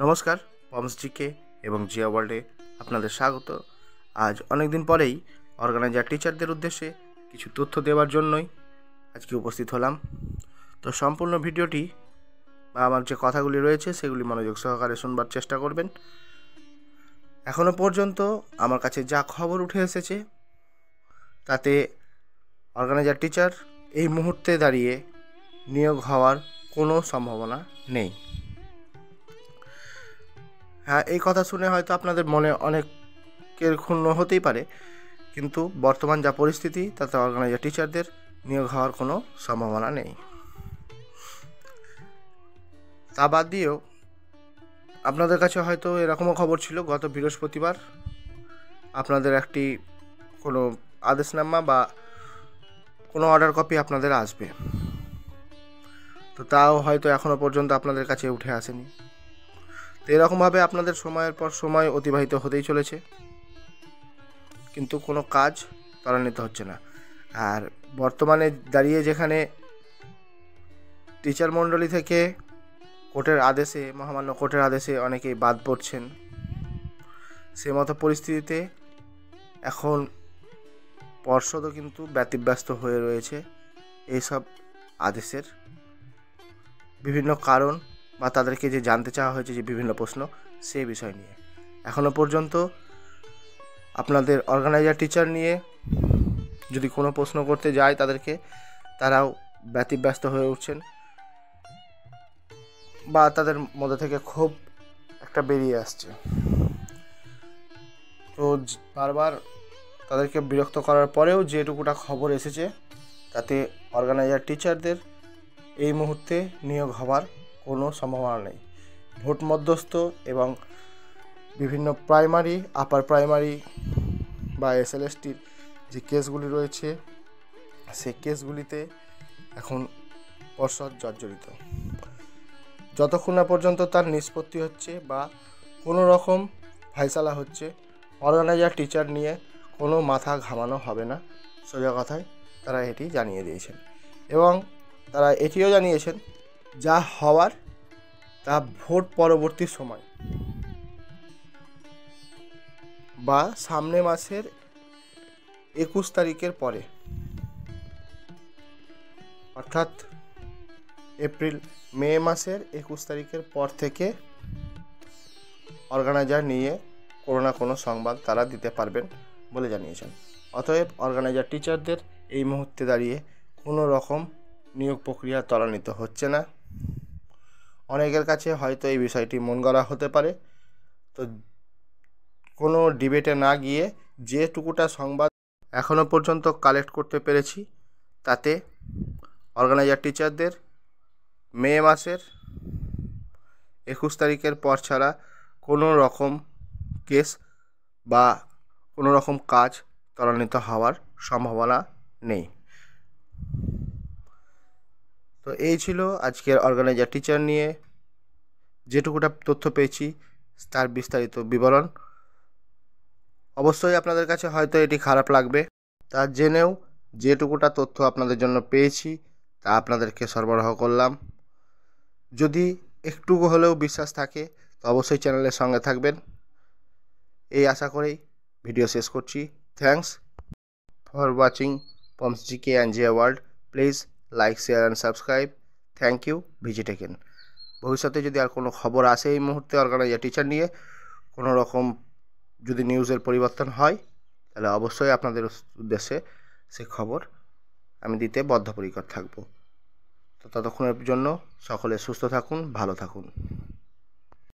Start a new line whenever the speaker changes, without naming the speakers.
নমস্কার, পমসজিকে এবং জিয়া ওয়ার্ল্ডে আপনাদের স্বাগত। আজ অনেক দিন পরেই অর্গানাইজার টিচারদের উদ্দেশ্যে কিছু তথ্য দেওয়ার জন্যই আজকে উপস্থিত হলাম। তো সম্পূর্ণ ভিডিওটি বা আমার যে কথাগুলি রয়েছে সেগুলি মনোযোগ সহকারে শুনবার চেষ্টা করবেন। এখনও পর্যন্ত আমার কাছে যা খবর উঠে এসেছে তাতে অর্গানাইজার টিচার এই মুহূর্তে দাঁড়িয়ে নিয়োগ হওয়ার কোনো সম্ভাবনা নেই। হ্যাঁ, এই কথা শুনে হয়তো আপনাদের মনে অনেকের ক্ষুণ্ণ হতেই পারে, কিন্তু বর্তমান যা পরিস্থিতি তাতে অর্গানাইজার টিচারদের নিয়োগ হওয়ার কোনো সম্ভাবনা নেই। তা বাদ দিয়েও আপনাদের কাছে হয়তো এরকমও খবর ছিল গত বৃহস্পতিবার আপনাদের একটি কোনো আদেশনামা বা কোনো অর্ডার কপি আপনাদের আসবে, তো তাও হয়তো এখনও পর্যন্ত আপনাদের কাছে উঠে আসেনি। তো এরকমভাবে আপনাদের সময়ের পর সময় অতিবাহিত হতেই চলেছে, কিন্তু কোনো কাজ ত্বরান্বিত হচ্ছে না। আর বর্তমানে দাঁড়িয়ে যেখানে টিচার মণ্ডলী থেকে কোর্টের আদেশে, মহামান্য কোর্টের আদেশে অনেকেই বাদ পড়ছেন, সে মতো পরিস্থিতিতে এখন পর্ষদও কিন্তু ব্যতিব্যস্ত হয়ে রয়েছে এইসব আদেশের বিভিন্ন কারণ বা তাদেরকে যে জানতে চাওয়া হয়েছে যে বিভিন্ন প্রশ্ন, সেই বিষয় নিয়ে এখনও পর্যন্ত আপনাদের অর্গানাইজার টিচার নিয়ে যদি কোনো প্রশ্ন করতে যায় তাদেরকে, তারাও ব্যতিব্যস্ত হয়ে উঠছেন বা তাদের মধ্যে থেকে ক্ষোভ একটা বেরিয়ে আসছে। তো বারবার তাদেরকে বিরক্ত করার পরেও যেটুকুটা খবর এসেছে তাতে অর্গানাইজার টিচারদের এই মুহূর্তে নিয়োগ হওয়ার কোনো সম্ভাবনা নেই। ভোট মধ্যস্থ এবং বিভিন্ন প্রাইমারি, আপার প্রাইমারি বা এসএলএসটির যে কেসগুলি রয়েছে সেই কেসগুলিতে এখন পর্ষদ জর্জরিত। যতক্ষণ না পর্যন্ত তার নিষ্পত্তি হচ্ছে বা কোনো রকম ফাইসালা হচ্ছে, অর্গানাইজার টিচার নিয়ে কোনো মাথা ঘামানো হবে না। সোজা কথায় তারা এটি জানিয়ে দিয়েছেন এবং তারা এটিও জানিয়েছেন যা হওয়ার তা ভোট পরবর্তী সময় বা সামনে মাসের 21 তারিখের পরে, অর্থাৎ মে মাসের 21 তারিখের পর থেকে অর্গানাইজার নিয়ে কোনো না কোনো সংবাদ তারা দিতে পারবেন বলে জানিয়েছেন। অতএব অর্গানাইজার টিচারদের এই মুহূর্তে দাঁড়িয়ে কোনো রকম নিয়োগ প্রক্রিয়া ত্বরান্বিত হচ্ছে না। অনেকের কাছে হয়তো এই বিষয়টি মন গড়া হতে পারে, তো কোনো ডিবেটে না গিয়ে যেটুকুটা সংবাদ এখনও পর্যন্ত কালেক্ট করতে পেরেছি তাতে অর্গানাইজার টিচারদের মে মাসের 21 তারিখের পর ছাড়া কোনো রকম কেস বা কোনো রকম কাজ ত্বরান্বিত হওয়ার সম্ভাবনা নেই। তো এই ছিল আজকের অর্গানাইজার টিচার নিয়ে যেটুকুটা তথ্য পেয়েছি তার বিস্তারিত বিবরণ। অবশ্যই আপনাদের কাছে হয়তো এটি খারাপ লাগবে, তা জেনেও যেটুকুটা তথ্য আপনাদের জন্য পেয়েছি তা আপনাদেরকে সরবরাহ করলাম। যদি একটু হলেও বিশ্বাস থাকে তো অবশ্যই চ্যানেলের সঙ্গে থাকবেন, এই আশা করেই ভিডিও শেষ করছি। থ্যাংকস ফর ওয়াচিং পমসজিকে অ্যান্ড জিয়া world. Please like, share and subscribe. Thank you, visit again. ভবিষ্যতে যদি আর কোনো খবর আসে এই মুহূর্তে অর্গানাইজার টিচার নিয়ে, কোনো রকম যদি নিউজের পরিবর্তন হয়, তাহলে অবশ্যই আপনাদের উদ্দেশ্যে সে খবর আমি দিতে বদ্ধপরিকর থাকব। তো ততক্ষণের জন্য সকলে সুস্থ থাকুন, ভালো থাকুন।